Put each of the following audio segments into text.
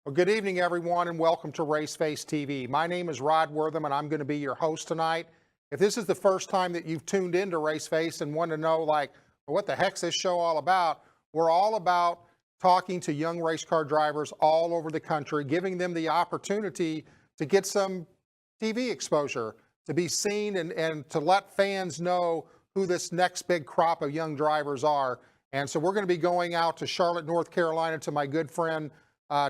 Well, good evening, everyone, and welcome to Raceface TV. My name is Rod Wortham, and I'm going to be your host tonight. If this is the first time that you've tuned into Raceface and want to know, like, well, what the heck's this show all about, we're all about talking to young race car drivers all over the country, giving them the opportunity to get some TV exposure, to be seen, and to let fans know who this next big crop of young drivers are. And so we're going to be going out to Charlotte, North Carolina, to my good friend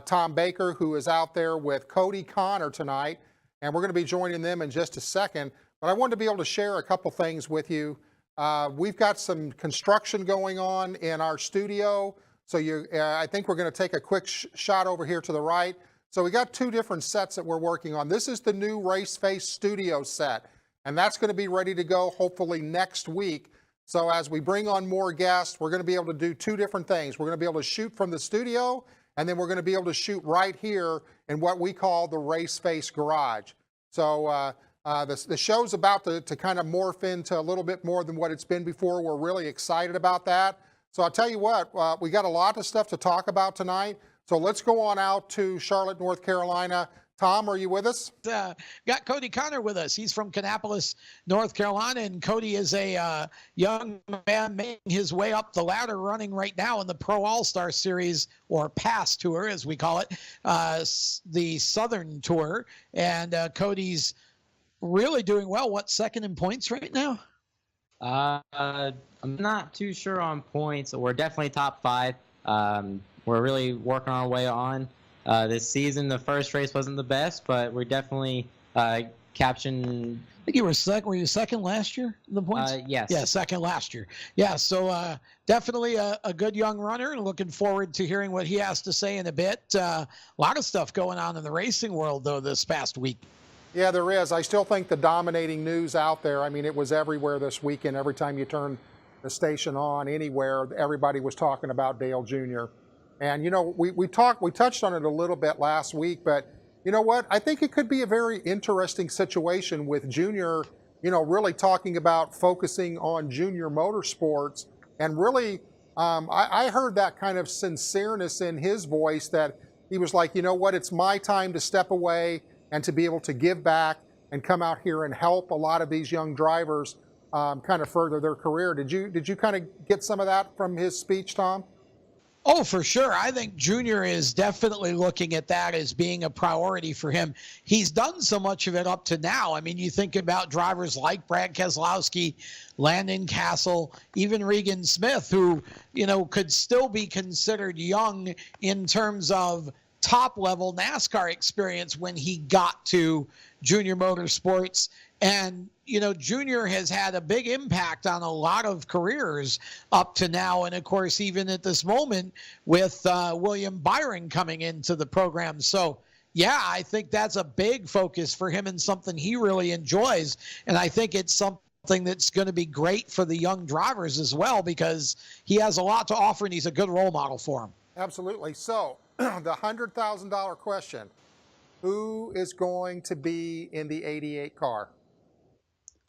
Tom Baker, who is out there with Kodie Conner tonight, and we're going to be joining them in just a second. But I wanted to be able to share a couple things with you. We've got some construction going on in our studio, so I think we're going to take a quick shot over here to the right. So we got two different sets that we're working on. This is the new Raceface studio set, and that's going to be ready to go hopefully next week. So as we bring on more guests, we're going to be able to do two different things. We're going to be able to shoot from the studio, and then we're going to be able to shoot right here in what we call the Raceface garage. So the show's about to kind of morph into a little bit more than what it's been before. We're really excited about that. So I'll tell you what, we got a lot of stuff to talk about tonight. So let's go on out to Charlotte, North Carolina. Tom, are you with us? Got Kodie Conner with us. He's from Kannapolis, North Carolina, and Kodie is a young man making his way up the ladder, running right now in the Pro All-Star Series, or Pass Tour, as we call it, the Southern Tour. And Kodie's really doing well. What, second in points right now? I'm not too sure on points. We're definitely top five. We're really working our way on. This season, the first race wasn't the best, but we're definitely capturing. I think you were second. Were you second last year in the points? Yes. Yeah, second last year. Yeah, so definitely a good young runner, and looking forward to hearing what he has to say in a bit. A lot of stuff going on in the racing world, though, this past week. Yeah, there is. I still think the dominating news out there, I mean, it was everywhere this weekend. Every time you turn the station on anywhere, everybody was talking about Dale Jr. And, you know, we touched on it a little bit last week, but you know what? I think it could be a very interesting situation with Junior, you know, really talking about focusing on junior motorsports. And really, I heard that kind of sincereness in his voice, that he was like, you know what? It's my time to step away and to be able to give back and come out here and help a lot of these young drivers kind of further their career. Did you kind of get some of that from his speech, Tom? Oh, for sure. I think Junior is definitely looking at that as being a priority for him. He's done so much of it up to now. I mean, you think about drivers like Brad Keselowski, Landon Castle, even Regan Smith, who, you know, could still be considered young in terms of top-level NASCAR experience when he got to Junior Motorsports. And, you know, Junior has had a big impact on a lot of careers up to now. And, of course, even at this moment with William Byron coming into the program. So, yeah, I think that's a big focus for him and something he really enjoys. And I think it's something that's going to be great for the young drivers as well, because he has a lot to offer and he's a good role model for them. Absolutely. So the $100,000 question, who is going to be in the 88 car?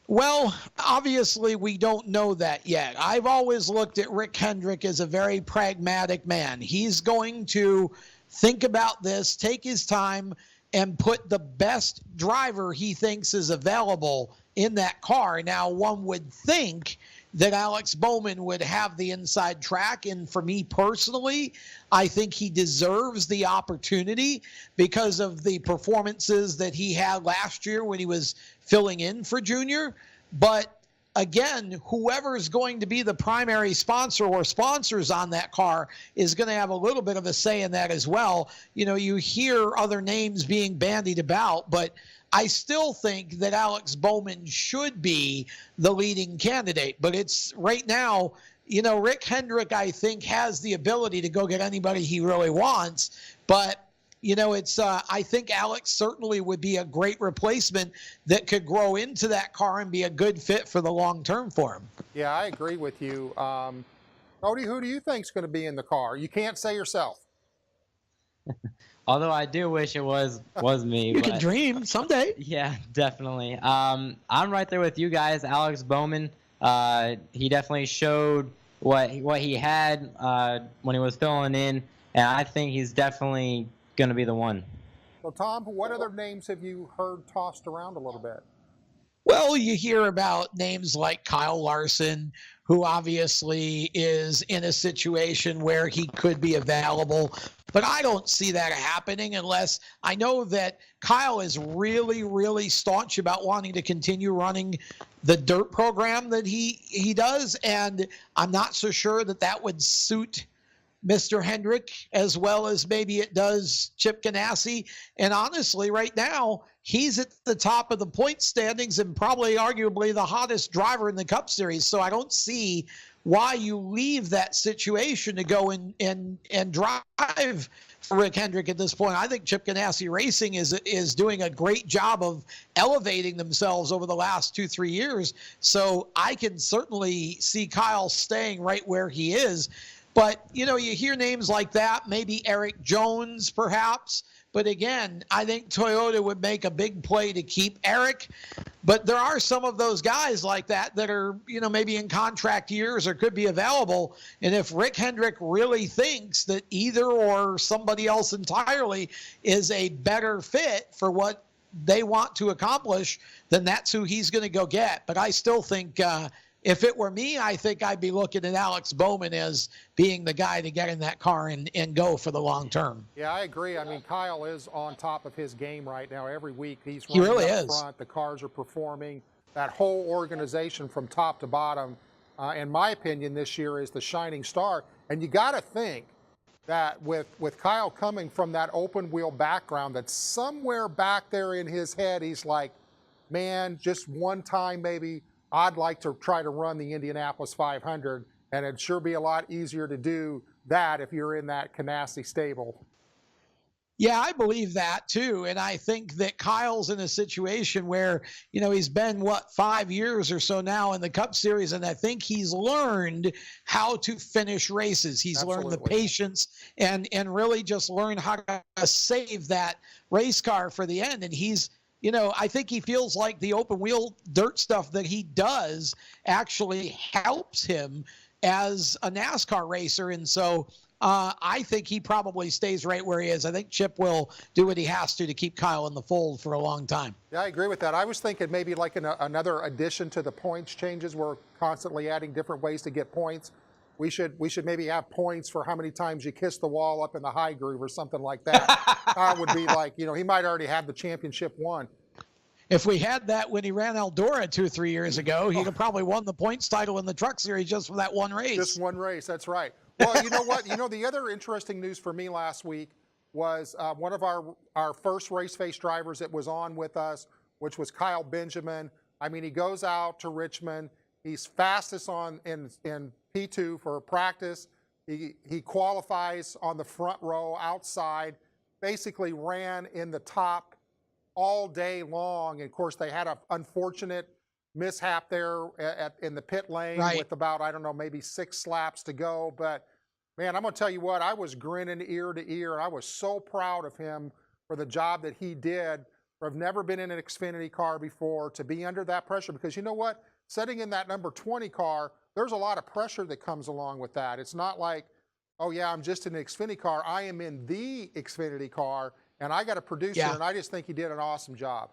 Well, obviously, we don't know that yet. I've always looked at Rick Hendrick as a very pragmatic man. He's going to think about this, take his time, and put the best driver he thinks is available in that car. Now, one would think that Alex Bowman would have the inside track. And for me personally, I think he deserves the opportunity because of the performances that he had last year when he was filling in for Junior. But again, whoever is going to be the primary sponsor or sponsors on that car is going to have a little bit of a say in that as well. You know, you hear other names being bandied about, but I still think that Alex Bowman should be the leading candidate. But it's right now, you know, Rick Hendrick, I think, has the ability to go get anybody he really wants. But, you know, it's I think Alex certainly would be a great replacement that could grow into that car and be a good fit for the long term for him. Yeah, I agree with you. Kodie, who do you think is going to be in the car? You can't say yourself. Although I do wish it was me. You can dream someday. Yeah, definitely. I'm right there with you guys. Alex Bowman, he definitely showed what he had when he was filling in, and I think he's definitely going to be the one. So, Tom, what other names have you heard tossed around a little bit? Well, you hear about names like Kyle Larson, who obviously is in a situation where he could be available. But I don't see that happening unless I know that Kyle is really, really staunch about wanting to continue running the dirt program that he does. And I'm not so sure that that would suit Mr. Hendrick as well as maybe it does Chip Ganassi. And honestly, right now, he's at the top of the point standings and probably arguably the hottest driver in the Cup Series. So I don't see why you leave that situation to go and drive for Rick Hendrick at this point. I think Chip Ganassi Racing is doing a great job of elevating themselves over the last 2-3 years. So I can certainly see Kyle staying right where he is. But, you know, you hear names like that, maybe Eric Jones perhaps. But again, I think Toyota would make a big play to keep Eric. But there are some of those guys like that are, you know, maybe in contract years or could be available. And if Rick Hendrick really thinks that either or somebody else entirely is a better fit for what they want to accomplish, then that's who he's going to go get. But I still think if it were me, I think I'd be looking at Alex Bowman as being the guy to get in that car and go for the long term. Yeah, I agree. I mean, Kyle is on top of his game right now. Every week he's He running really up is. front. The cars are performing. That whole organization from top to bottom, in my opinion, this year is the shining star. And you got to think that with Kyle coming from that open wheel background, that somewhere back there in his head, he's like, man, just one time maybe I'd like to try to run the Indianapolis 500, and it'd sure be a lot easier to do that if you're in that Ganassi stable. Yeah, I believe that too. And I think that Kyle's in a situation where, you know, he's been, 5 years or so now in the Cup Series, and I think he's learned how to finish races. He's learned the patience and really just learned how to save that race car for the end. And he's, you know, I think he feels like the open wheel dirt stuff that he does actually helps him as a NASCAR racer. And so I think he probably stays right where he is. I think Chip will do what he has to keep Kyle in the fold for a long time. Yeah, I agree with that. I was thinking maybe like another addition to the points changes. We're constantly adding different ways to get points. We should maybe have points for how many times you kiss the wall up in the high groove or something like that. Kyle would be like, you know, he might already have the championship won. If we had that when he ran Eldora 2 or 3 years ago, he'd have probably won the points title in the Truck Series just for that one race. Just one race, that's right. Well, you know what? You know, the other interesting news for me last week was one of our first Raceface drivers that was on with us, which was Kyle Benjamin. I mean, he goes out to Richmond. He's fastest in P2 for practice. He qualifies on the front row outside, basically ran in the top all day long. And of course, they had an unfortunate mishap there in the pit lane with about, I don't know, maybe 6 laps to go. But man, I'm going to tell you what, I was grinning ear to ear. I was so proud of him for the job that he did. I've never been in an Xfinity car before, to be under that pressure, because you know what? Sitting in that number 20 car, there's a lot of pressure that comes along with that. It's not like, oh yeah, I'm just in an Xfinity car. I am in the Xfinity car, and I got a producer, and I just think he did an awesome job.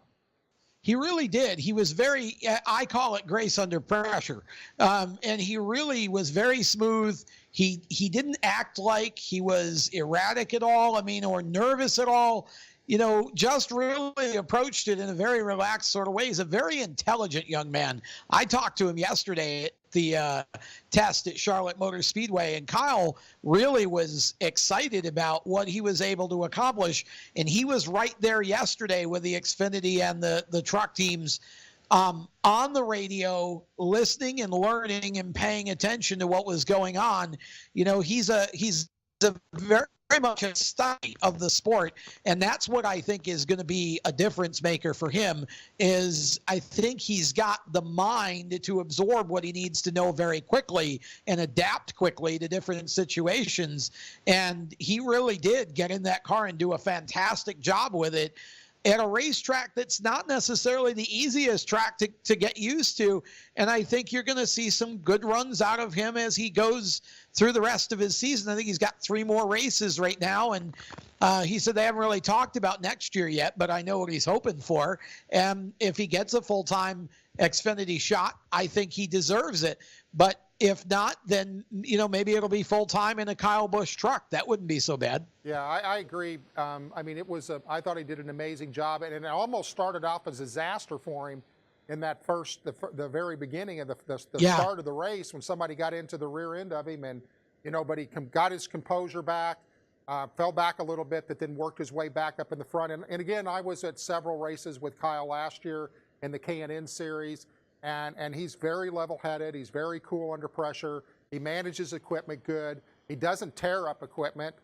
He really did. He was very, I call it grace under pressure. And he really was very smooth. He didn't act like he was erratic at all, or nervous at all. You know, just really approached it in a very relaxed sort of way. He's a very intelligent young man. I talked to him yesterday at the test at Charlotte Motor Speedway, and Kyle really was excited about what he was able to accomplish. And he was right there yesterday with the Xfinity and the truck teams on the radio, listening and learning and paying attention to what was going on. You know, he's a very much a study of the sport, and that's what I think is going to be a difference maker for him. Is I think he's got the mind to absorb what he needs to know very quickly and adapt quickly to different situations, and he really did get in that car and do a fantastic job with it. at a racetrack that's not necessarily the easiest track to get used to. And I think you're going to see some good runs out of him as he goes through the rest of his season. I think he's got 3 more races right now. And he said they haven't really talked about next year yet, but I know what he's hoping for. And if he gets a full-time Xfinity shot, I think he deserves it. But if not, then, maybe it'll be full-time in a Kyle Busch truck. That wouldn't be so bad. Yeah, I agree. I mean, I thought he did an amazing job, and it almost started off as a disaster for him in that the very beginning of the start of the race when somebody got into the rear end of him, and, but he got his composure back, fell back a little bit, but then worked his way back up in the front. And again, I was at several races with Kyle last year in the K&N series. And he's very level-headed. He's very cool under pressure. He manages equipment good. He doesn't tear up equipment.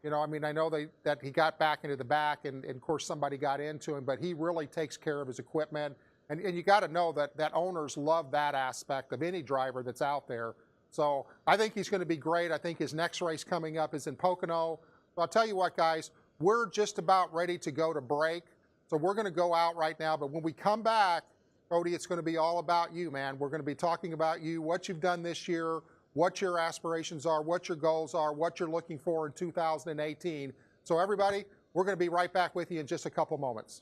I mean, I know that he got back into the back, and of course somebody got into him, but he really takes care of his equipment. And you got to know that owners love that aspect of any driver that's out there. So I think he's going to be great. I think his next race coming up is in Pocono. So I'll tell you what, guys, we're just about ready to go to break. So we're going to go out right now. But when we come back, Kodie, it's going to be all about you, man. We're going to be talking about you, what you've done this year, what your aspirations are, what your goals are, what you're looking for in 2018. So everybody, we're going to be right back with you in just a couple moments.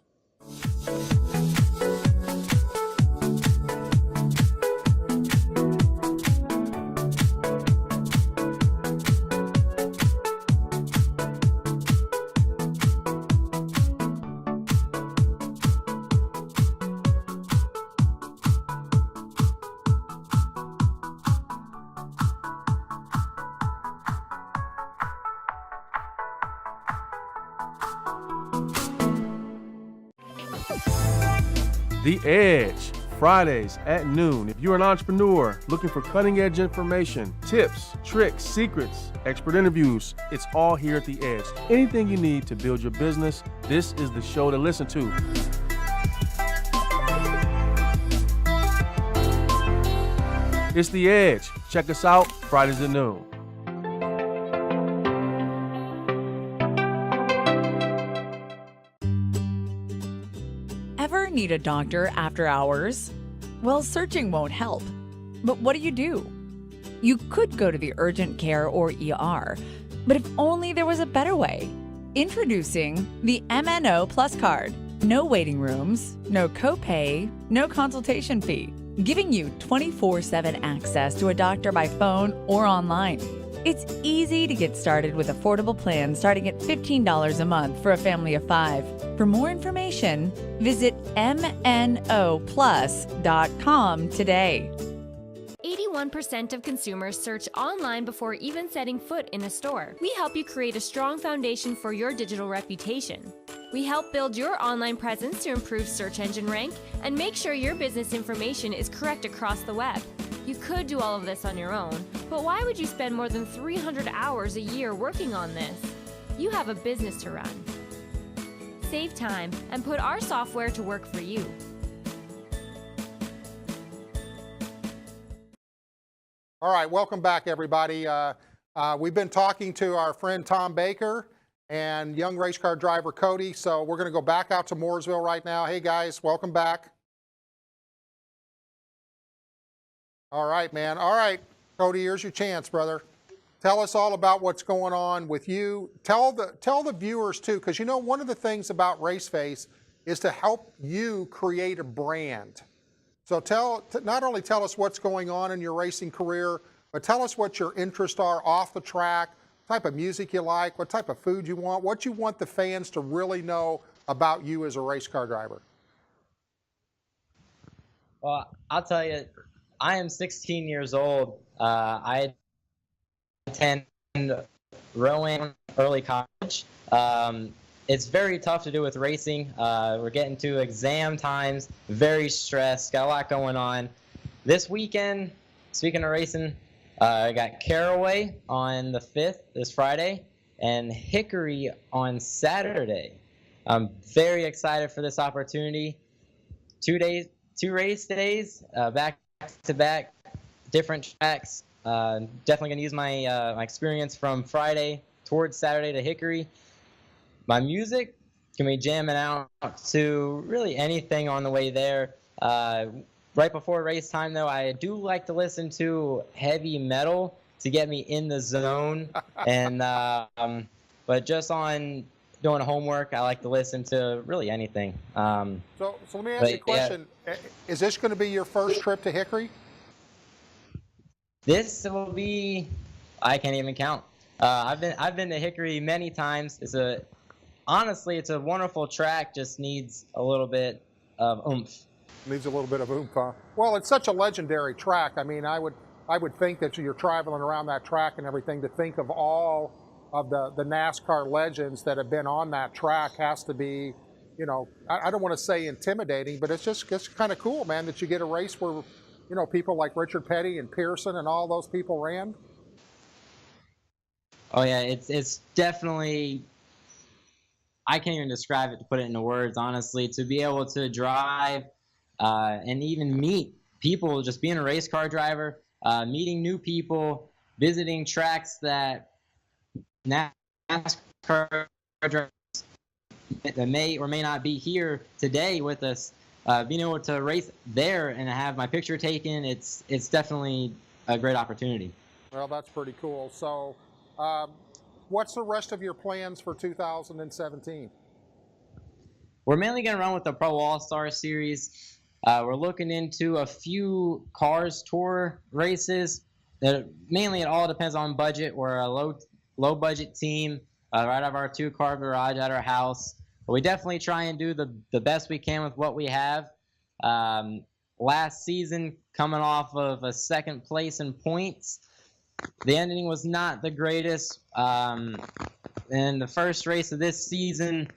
The Edge, Fridays at noon. If you're an entrepreneur looking for cutting-edge information, tips, tricks, secrets, expert interviews, it's all here at The Edge. Anything you need to build your business, this is the show to listen to. It's The Edge. Check us out Fridays at noon. Ever need a doctor after hours? Well, searching won't help. But what do? You could go to the urgent care or ER, but if only there was a better way. Introducing the MNO Plus card. No waiting rooms, no copay, no consultation fee, giving you 24/7 access to a doctor by phone or online. It's easy to get started with affordable plans starting at $15 a month for a family of 5. For more information, visit mnoplus.com today. 81% of consumers search online before even setting foot in a store. We help you create a strong foundation for your digital reputation. We help build your online presence to improve search engine rank and make sure your business information is correct across the web. You could do all of this on your own, but why would you spend more than 300 hours a year working on this? You have a business to run. Save time and put our software to work for you. All right, welcome back, everybody. We've been talking to our friend Tom Baker and young race car driver Kodie, so we're going to go back out to Mooresville right now. Hey, guys, welcome back. All right, man. All right, Kodie, here's your chance, brother. Tell us all about what's going on with you. Tell the viewers, too, because, one of the things about Raceface is to help you create a brand. So not only tell us what's going on in your racing career, but tell us what your interests are off the track, what type of music you like, what type of food you want, what you want the fans to really know about you as a race car driver. Well, I'll tell you, I am 16 years old. I attend Rowan early college. It's very tough to do with racing. We're getting to exam times, very stressed, got a lot going on. This weekend, speaking of racing, I got Caraway on the 5th, this Friday, and Hickory on Saturday. I'm very excited for this opportunity. 2 race days, back to back, different tracks. Definitely gonna use my experience from Friday towards Saturday to Hickory. My music, can be jamming out to really anything on the way there. Right before race time, though, I do like to listen to heavy metal to get me in the zone. And but just on doing homework, I like to listen to really anything. So let me ask you a question. Yeah. Is this going to be your first trip to Hickory? This will be, I can't even count. I've been to Hickory many times. Honestly, it's a wonderful track. Just needs a little bit of oomph. Needs a little bit of oomph, huh? Well, it's such a legendary track. I mean, I would think that you're traveling around that track and everything, to think of all of the NASCAR legends that have been on that track has to be, you know, I don't want to say intimidating, but it's kind of cool, man, that you get a race where, you know, people like Richard Petty and Pearson and all those people ran. Oh yeah, it's definitely, I can't even describe it to put it into words, honestly. To be able to drive and even meet people, just being a race car driver, meeting new people, visiting tracks that NASCAR drivers that may or may not be here today with us, being able to race there and have my picture taken, it's definitely a great opportunity. Well, that's pretty cool. So what's the rest of your plans for 2017? We're mainly going to run with the Pro All-Star Series. We're looking into a few Cars Tour races. Mainly, it all depends on budget. We're a low budget team, right out of our 2-car garage at our house. But we definitely try and do the best we can with what we have. Last season, coming off of a second place in points, the ending was not the greatest. And the first race of this season,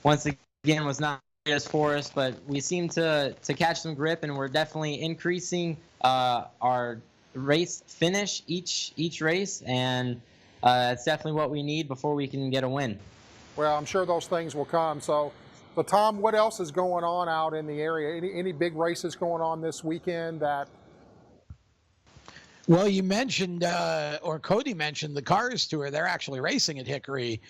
once again, was not the greatest for us, but we seem to catch some grip, and we're definitely increasing our race finish each race, and it's definitely what we need before we can get a win. Well, I'm sure those things will come. So Tom, what else is going on out in the area? Any big races going on this weekend that? Well, you mentioned, or Kodie mentioned, the Cars Tour. They're actually racing at Hickory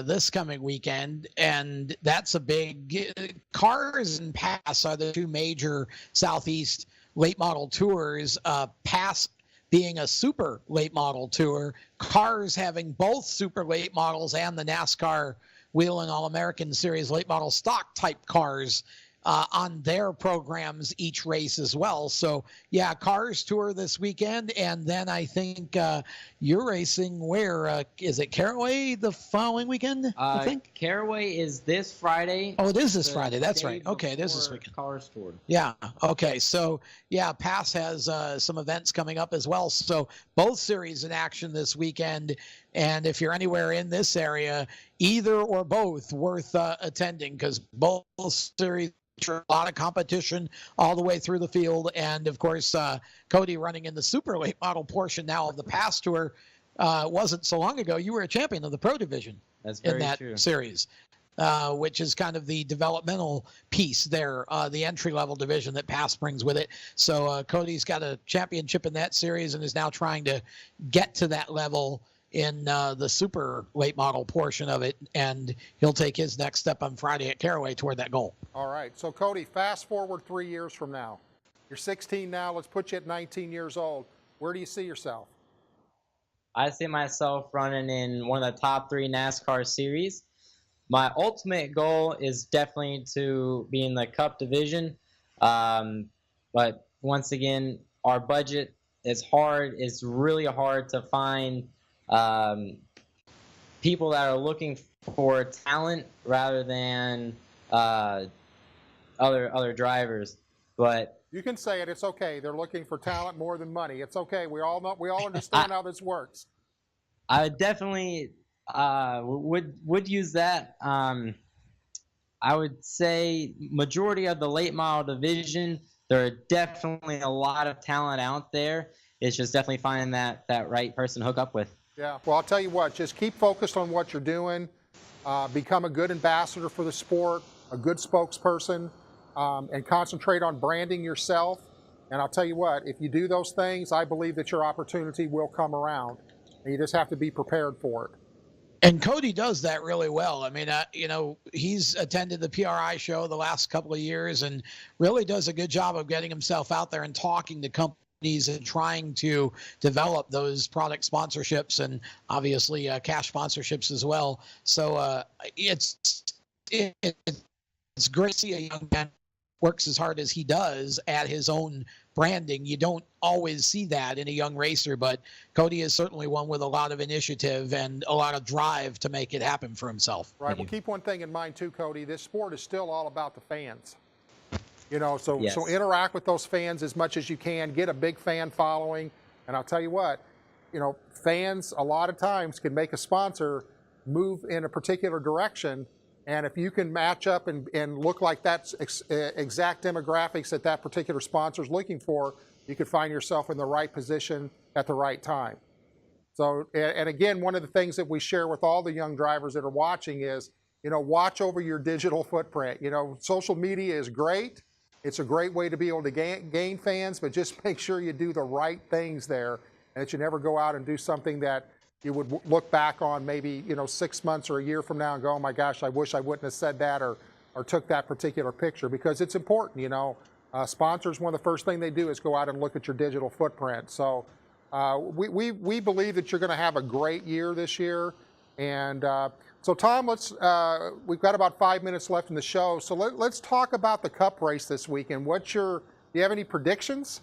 this coming weekend, and that's a big. Cars and Pass are the two major Southeast late model tours. Pass being a super late model tour, Cars having both super late models and the NASCAR Whelen All-American Series late model stock type cars on their programs each race as well. So yeah, Cars Tour this weekend, and then I think you're racing where is it Caraway the following weekend? I think Caraway is this Friday. Oh, it is this Friday. That's right. Okay, it is this weekend. Cars Tour. Yeah. Okay. So yeah, Pass has some events coming up as well. So both series in action this weekend. And if you're anywhere in this area, either or both worth attending, because both series a lot of competition all the way through the field. And of course, Kodie running in the super late model portion now of the Pass Tour. Wasn't so long ago you were a champion of the Pro Division. That's very in that true. Series, which is kind of the developmental piece there, the entry level division that Pass brings with it. So Kodie's got a championship in that series and is now trying to get to that level in the super late model portion of it, and he'll take his next step on Friday at Caraway toward that goal. All right, so Kodie, fast forward 3 years from now. You're 16 now, let's put you at 19 years old. Where do you see yourself? I see myself running in one of the top 3 NASCAR series. My ultimate goal is definitely to be in the Cup division, but once again, our budget is hard. It's really hard to find people that are looking for talent rather than other drivers. But you can say it. It's okay. They're looking for talent more than money. It's okay. We all know. We all understand how this works. I definitely would use that. I would say majority of the late model division, there are definitely a lot of talent out there. It's just definitely finding that right person to hook up with. Yeah, well, I'll tell you what, just keep focused on what you're doing, become a good ambassador for the sport, a good spokesperson, and concentrate on branding yourself. And I'll tell you what, if you do those things, I believe that your opportunity will come around. And you just have to be prepared for it. And Kodie does that really well. I mean, he's attended the PRI show the last couple of years and really does a good job of getting himself out there and talking to companies and trying to develop those product sponsorships and obviously cash sponsorships as well. So it's great to see a young man works as hard as he does at his own branding. You don't always see that in a young racer, but Kodie is certainly one with a lot of initiative and a lot of drive to make it happen for himself. Right. Well, keep one thing in mind too, Kodie. This sport is still all about the fans. So Yes. so interact with those fans as much as you can. Get a big fan following, and I'll tell you what, fans a lot of times can make a sponsor move in a particular direction. And if you can match up and look like that's exact demographics that particular sponsor is looking for, you could find yourself in the right position at the right time. So, and again, one of the things that we share with all the young drivers that are watching is, watch over your digital footprint. Social media is great. It's a great way to be able to gain fans, but just make sure you do the right things there and that you never go out and do something that you would look back on maybe 6 months or a year from now and go, oh my gosh, I wish I wouldn't have said that or took that particular picture, because it's important. Sponsors, one of the first things they do is go out and look at your digital footprint. So we believe that you're going to have a great year this year. And so Tom, we've got about 5 minutes left in the show, so let's talk about the Cup race this weekend. Do you have any predictions?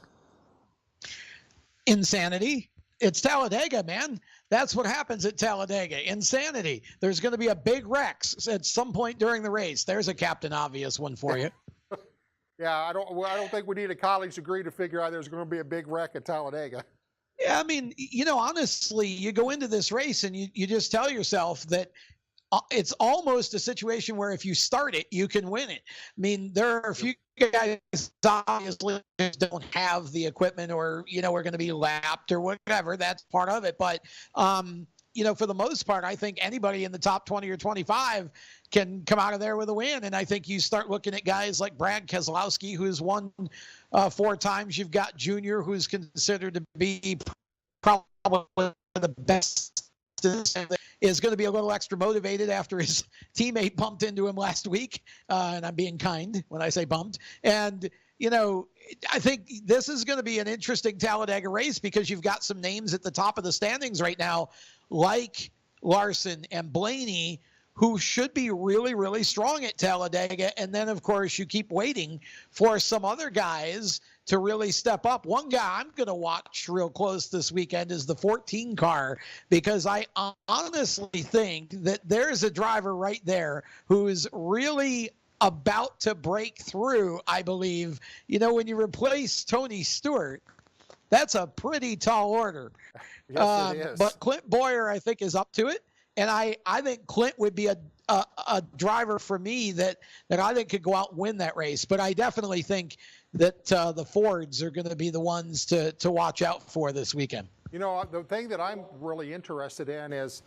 Insanity. It's Talladega, man. That's what happens at Talladega. Insanity. There's going to be a big wreck at some point during the race. There's a Captain Obvious one for you. Yeah, I don't think we need a college degree to figure out there's going to be a big wreck at Talladega. Yeah, I mean, honestly, you go into this race and you just tell yourself that it's almost a situation where if you start it, you can win it. I mean, there are a few guys obviously don't have the equipment or, are going to be lapped or whatever. That's part of it. But, for the most part, I think anybody in the top 20 or 25 can come out of there with a win. And I think you start looking at guys like Brad Keselowski, who's won 4 times. You've got Junior, who's considered to be probably the best, is going to be a little extra motivated after his teammate bumped into him last week. And I'm being kind when I say bumped. And, I think this is going to be an interesting Talladega race because you've got some names at the top of the standings right now, like Larson and Blaney, who should be really, really strong at Talladega. And then, of course, you keep waiting for some other guys to really step up. One guy I'm going to watch real close this weekend is the 14 car, because I honestly think that there's a driver right there who is really about to break through, I believe. When you replace Tony Stewart, that's a pretty tall order. Yes, it is. But Clint Boyer, I think, is up to it. And I think Clint would be a driver for me that I think could go out and win that race. But I definitely think that the Fords are going to be the ones to watch out for this weekend. The thing that I'm really interested in is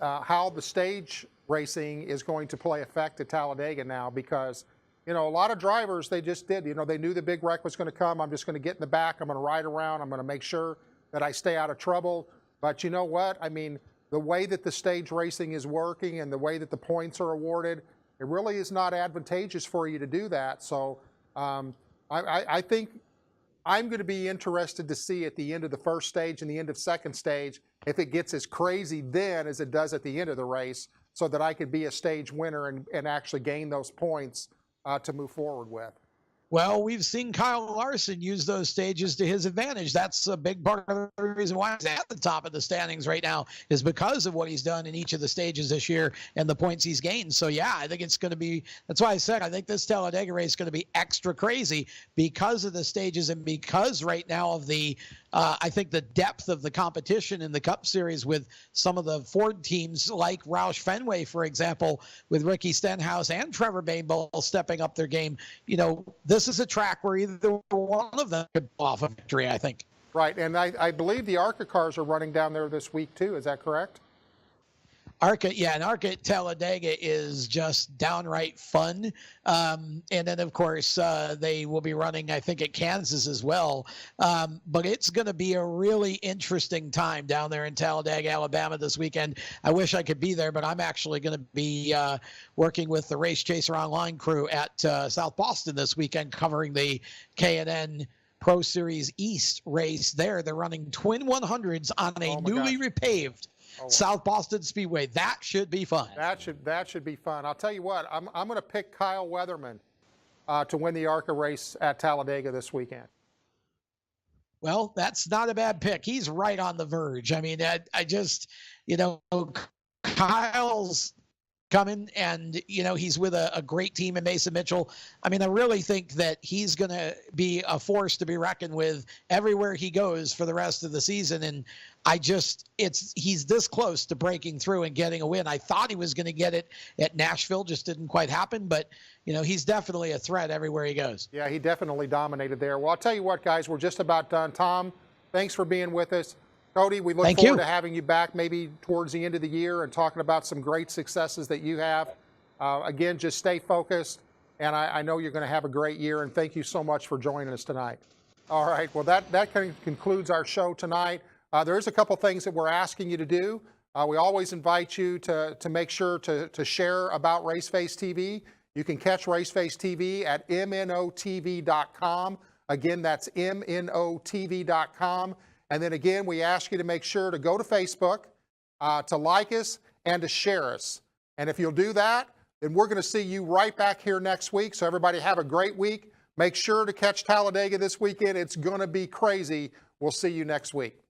how the stage racing is going to play effect at Talladega now, because a lot of drivers, they just did, they knew the big wreck was going to come. I'm just going to get in the back. I'm going to ride around. I'm going to make sure that I stay out of trouble. But you know what? I mean, the way that the stage racing is working and the way that the points are awarded, it really is not advantageous for you to do that. So I think I'm going to be interested to see at the end of the first stage and the end of second stage if it gets as crazy then as it does at the end of the race, so that I could be a stage winner and actually gain those points to move forward with. Well, we've seen Kyle Larson use those stages to his advantage. That's a big part of the reason why he's at the top of the standings right now, is because of what he's done in each of the stages this year and the points he's gained. So, yeah, I think it's going to be – that's why I said I think this Talladega race is going to be extra crazy because of the stages and because right now of the I think the depth of the competition in the Cup Series with some of the Ford teams like Roush Fenway, for example, with Ricky Stenhouse and Trevor Bayne stepping up their game. This is a track where either one of them could pull off a victory, I think. Right, and I believe the ARCA cars are running down there this week too. Is that correct? ARCA at Talladega is just downright fun. And then, of course, they will be running, I think, at Kansas as well. But it's going to be a really interesting time down there in Talladega, Alabama this weekend. I wish I could be there, but I'm actually going to be working with the Race Chaser Online crew at South Boston this weekend, covering the K&N Pro Series East race there. They're running twin 100s on a newly repaved South Boston Speedway. That should be fun. That should be fun. I'll tell you what, I'm going to pick Kyle Weatherman to win the ARCA race at Talladega this weekend. Well, that's not a bad pick. He's right on the verge. I mean, I just, Kyle's coming, and he's with a great team in Mason Mitchell. I mean, I really think that he's going to be a force to be reckoned with everywhere he goes for the rest of the season. And he's this close to breaking through and getting a win. I thought he was going to get it at Nashville, just didn't quite happen. But he's definitely a threat everywhere he goes. Yeah, he definitely dominated there. Well, I'll tell you what, guys, we're just about done. Tom, thanks for being with us. Kodie, we look forward to having you back maybe towards the end of the year and talking about some great successes that you have. Again, just stay focused, and I know you're going to have a great year, and thank you so much for joining us tonight. All right, well, that kind of concludes our show tonight. There's a couple things that we're asking you to do. We always invite you to make sure to share about Raceface TV. You can catch Raceface TV at mnotv.com. Again, that's mnotv.com. And then again, we ask you to make sure to go to Facebook, to like us, and to share us. And if you'll do that, then we're going to see you right back here next week. So everybody have a great week. Make sure to catch Talladega this weekend. It's going to be crazy. We'll see you next week.